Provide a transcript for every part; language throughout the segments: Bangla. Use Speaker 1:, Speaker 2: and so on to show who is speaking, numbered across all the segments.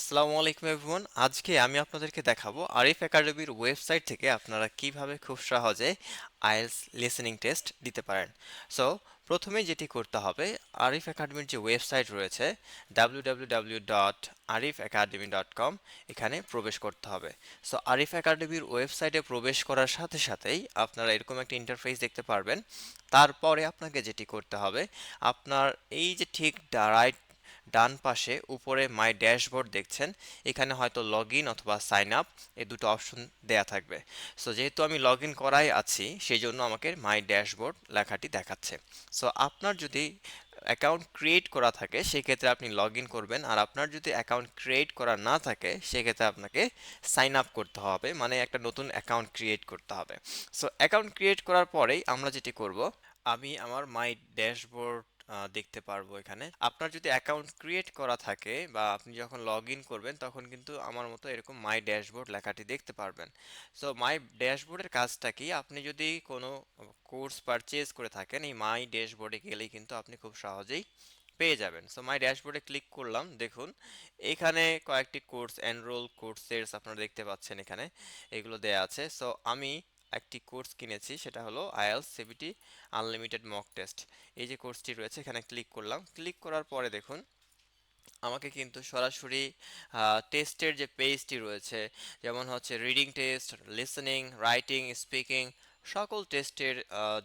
Speaker 1: আসসালামু আলাইকুম এভরিওয়ান। আজকে আমি আপনাদেরকে দেখাবো আরিফ একাডেমির ওয়েবসাইট থেকে আপনারা কিভাবে খুব সহজে আইএলটিএস লিসেনিং টেস্ট দিতে পারেন। সো প্রথমেই যেটি করতে হবে, আরিফ একাডেমির যে ওয়েবসাইট রয়েছে www.arifacademy.com, এখানে প্রবেশ করতে হবে। সো আরিফ একাডেমির ওয়েবসাইটে প্রবেশ করার সাথে সাথেই আপনারা এরকম একটা ইন্টারফেস দেখতে পারবেন। তারপরে আপনাকে যেটি করতে হবে, আপনার এই যে ঠিক রাইট ডান পাশে উপরে মাই ড্যাশবোর্ড দেখছেন, এখানে হয়তো লগ ইন অথবা সাইন আপ এই দুটো অপশন দেয়া থাকবে। সো যেহেতু আমি লগ ইন করাই আছি, সেই জন্য আমাকে মাই ড্যাশবোর্ড লেখাটি দেখাচ্ছে। সো আপনার যদি অ্যাকাউন্ট ক্রিয়েট করা থাকে সেক্ষেত্রে আপনি লগ ইন করবেন, আর আপনার যদি অ্যাকাউন্ট ক্রিয়েট করা না থাকে সেক্ষেত্রে আপনাকে সাইন আপ করতে হবে, মানে একটা নতুন অ্যাকাউন্ট ক্রিয়েট করতে হবে। সো অ্যাকাউন্ট ক্রিয়েট করার পরেই আমরা যেটি করব, আমি আমার মাই ড্যাশবোর্ড দেখতে পারবো। এখানে আপনার যদি অ্যাকাউন্ট ক্রিয়েট করা থাকে বা আপনি যখন লগ ইন করবেন তখন কিন্তু আমার মতো এরকম মাই ড্যাশবোর্ড লেখাটি দেখতে পারবেন। সো মাই ড্যাশবোর্ডের কাজটা কি, আপনি যদি কোনো কোর্স পারচেজ করে থাকেন এই মাই ড্যাশবোর্ডে গেলেই কিন্তু আপনি খুব সহজেই পেয়ে যাবেন। সো মাই ড্যাশবোর্ডে ক্লিক করলাম, দেখুন এখানে কয়েকটি কোর্স এনরোল কোর্সেস আপনারা দেখতে পাচ্ছেন, এখানে এগুলো দেয়া আছে। সো আমি একটি কোর্স কিনেছি, সেটা হলো IELTS CBT unlimited mock test. এই যে কোর্সটি রয়েছে এখানে ক্লিক করলাম, ক্লিক করার পরে দেখুন আমাকে কিন্তু সরাসরি টেস্টের যে পেজটি রয়েছে, যেমন হচ্ছে reading test, listening, writing, speaking, সকল টেস্টের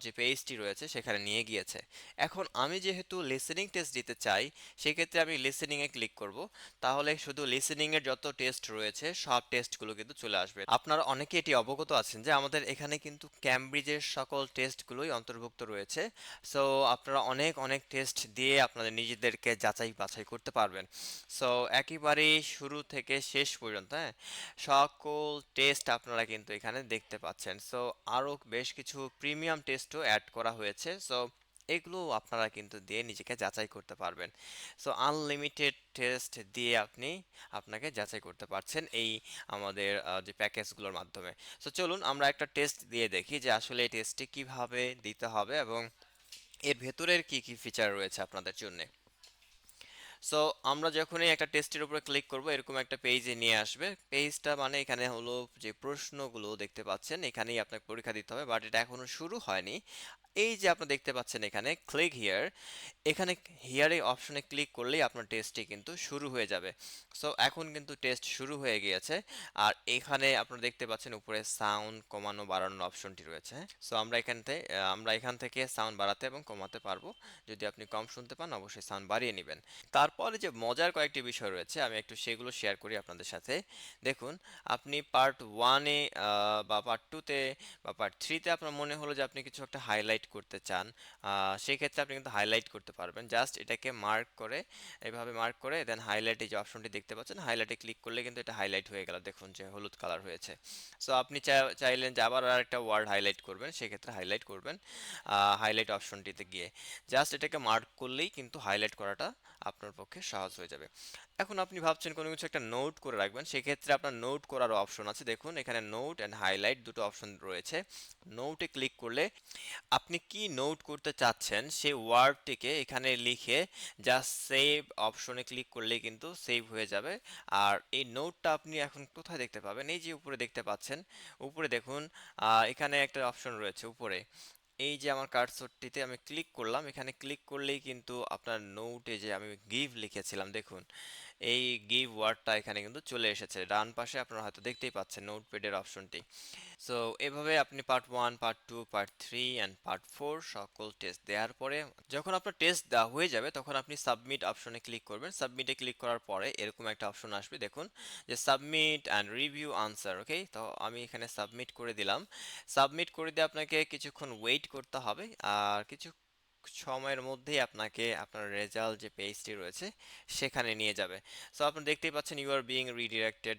Speaker 1: যে পেজটি রয়েছে সেখানে নিয়ে গিয়েছে। এখন আমি যেহেতু লিসেনিং টেস্ট দিতে চাই, সেক্ষেত্রে আমি লিসেনিংয়ে ক্লিক করব। তাহলে শুধু লিসেনিংয়ের যত টেস্ট রয়েছে সব টেস্টগুলো কিন্তু চলে আসবে। আপনারা অনেকে এটি অবগত আছেন যে আমাদের এখানে কিন্তু ক্যামব্রিজের সকল টেস্টগুলোই অন্তর্ভুক্ত রয়েছে। সো আপনারা অনেক অনেক টেস্ট দিয়ে আপনাদের নিজেদেরকে যাচাই বাছাই করতে পারবেন। সো একেবারে শুরু থেকে শেষ পর্যন্ত, হ্যাঁ, সকল টেস্ট আপনারা কিন্তু এখানে দেখতে পাচ্ছেন। সো আরও বেশ কিছু প্রিমিয়াম টেস্টও অ্যাড করা হয়েছে। সো এগুলো আপনারা কিন্তু দিয়ে নিজেকে যাচাই করতে পারবেন। সো আনলিমিটেড টেস্ট দিয়ে আপনি আপনাকে যাচাই করতে পারছেন এই আমাদের যে প্যাকেজগুলোর মাধ্যমে। সো চলুন আমরা একটা টেস্ট দিয়ে দেখি যে আসলে এই টেস্টটি কিভাবে দিতে হবে এবং এর ভেতরের কি কি ফিচার রয়েছে আপনাদের জন্য। সো আমরা যখনই একটা টেস্টের উপরে ক্লিক করব এরকম একটা পেজে নিয়ে আসবে। পেজটা মানে এখানে হলো যে প্রশ্নগুলো দেখতে পাচ্ছেন, এখানেই আপনাকে পরীক্ষা দিতে হবে, বাট এটা এখনো শুরু হয়নি। এই যে আপনি দেখতে পাচ্ছেন এখানে ক্লিক হিয়ার, এখানে হিয়ারে অপশনে ক্লিক করলেই আপনার টেস্টটি কিন্তু শুরু হয়ে যাবে। সো এখন কিন্তু টেস্ট শুরু হয়ে গিয়েছে। আর এখানে আপনারা দেখতে পাচ্ছেন উপরে সাউন্ড কমানো বাড়ানোর অপশনটি রয়েছে। সো আমরা এখান থেকে সাউন্ড বাড়াতে এবং কমাতে পারবো। যদি আপনি কম শুনতে পান অবশ্যই সাউন্ড বাড়িয়ে নেবেন। তারপরে যে মজার কয়েকটি বিষয় রয়েছে আমি একটু সেগুলো শেয়ার করি আপনাদের সাথে। দেখুন, আপনি পার্ট ওয়ানে বা পার্ট টুতে বা পার্ট থ্রিতে আপনার মনে হলো যে আপনি কিছু একটা হাইলাইট করতে চান, সেই ক্ষেত্রে আপনি কিন্তু হাইলাইট করতে পারবেন। জাস্ট এটাকে মার্ক করে, এভাবে মার্ক করে দেন হাইলাইট, এই যে অপশনটি দেখতে পাচ্ছেন হাইলাইটে ক্লিক করলে কিন্তু এটা হাইলাইট হয়ে গেল, দেখুন যে হলুদ কালার হয়েছে। সো আপনি চাইলেন যে আবার আরেকটা ওয়ার্ড হাইলাইট করবেন, সেক্ষেত্রে হাইলাইট করবেন হাইলাইট অপশনটিতে গিয়ে। জাস্ট এটাকে মার্ক করলেই কিন্তু হাইলাইট করাটা আপনার পক্ষে সহজ হয়ে যাবে। এখন আপনি ভাবছেন কোনো কিছু একটা নোট করে রাখবেন, সেক্ষেত্রে আপনার নোট করারও অপশন আছে। দেখুন এখানে নোট অ্যান্ড হাইলাইট দুটো অপশন রয়েছে। নোটে ক্লিক করলে আপনি কি নোট করতে চাচ্ছেন সেই ওয়ার্ডটিকে এখানে লিখে জাস্ট সেভ অপশনে ক্লিক করলেই কিন্তু সেভ হয়ে যাবে। আর এই নোটটা আপনি এখন কোথায় দেখতে পাবেন, এই যে উপরে দেখতে পাচ্ছেন, উপরে দেখুন এখানে একটা অপশন রয়েছে উপরে। এই যে আমার কার্সরটিতে আমি ক্লিক করলাম, এখানে ক্লিক করলেই কিন্তু আপনার নোটে যে আমি গিভ লিখেছিলাম, দেখুন এই গিভ ওয়ার্ডটা এখানে কিন্তু চলে এসেছে ডান পাশে, আপনারা হয়তো দেখতেই পাচ্ছেন নোটপ্যাডের অপশনটি। সো এভাবে আপনি part one, part two, part three and part four সকল টেস্ট দেওয়ার পরে যখন আপনার টেস্ট দেওয়া হয়ে যাবে তখন আপনি সাবমিট অপশনে ক্লিক করবেন। সাবমিটে ক্লিক করার পরে এরকম একটা অপশন আসবে, দেখুন যে সাবমিট অ্যান্ড রিভিউ আনসার। ওকে, তো আমি এখানে সাবমিট করে দিলাম। সাবমিট করে দিয়ে আপনাকে কিছুক্ষণ ওয়েট করতে হবে, আর কিছু সময়ের মধ্যেই আপনাকে আপনার রেজাল্ট যে পেজটি রয়েছে সেখানে নিয়ে যাবে। সো আপনি দেখতেই পাচ্ছেন ইউ আর বিং রিডিরেক্টেড।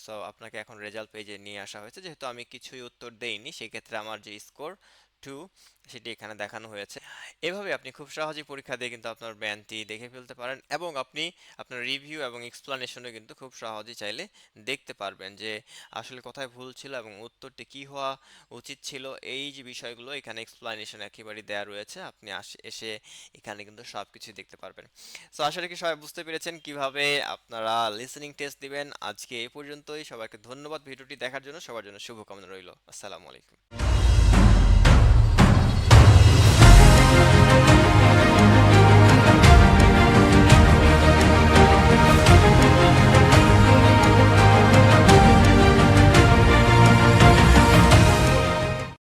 Speaker 1: সো আপনাকে এখন রেজাল্ট পেজে নিয়ে আসা হয়েছে, যেহেতু আমি কিছুই উত্তর দেইনি সেক্ষেত্রে আমার যে স্কোর 2 সেটি এখানে দেখানো হয়েছে। এভাবে আপনি খুব সহজেই পরীক্ষা দিয়ে কিন্তু আপনার ব্যায়ামটি দেখে ফেলতে পারেন এবং আপনি আপনার রিভিউ এবং এক্সপ্লানেশনও কিন্তু খুব সহজেই চাইলে দেখতে পারবেন যে আসলে কোথায় ভুল ছিল এবং উত্তরটি কি হওয়া উচিত ছিল। এই যে বিষয়গুলো এখানে এক্সপ্লানেশন একেবারেই দেয়া রয়েছে। আপনি এসে এখানে কিন্তু সবকিছুই দেখতে পারবেন। সো আশা রাখি সবাই বুঝতে পেরেছেন কিভাবে আপনারা লিসেনিং টেস্ট দিবেন। আজকে এই পর্যন্তই। সবাইকে ধন্যবাদ ভিডিওটি দেখার জন্য। সবার জন্য শুভকামনা রইল। আসসালামু আলাইকুম।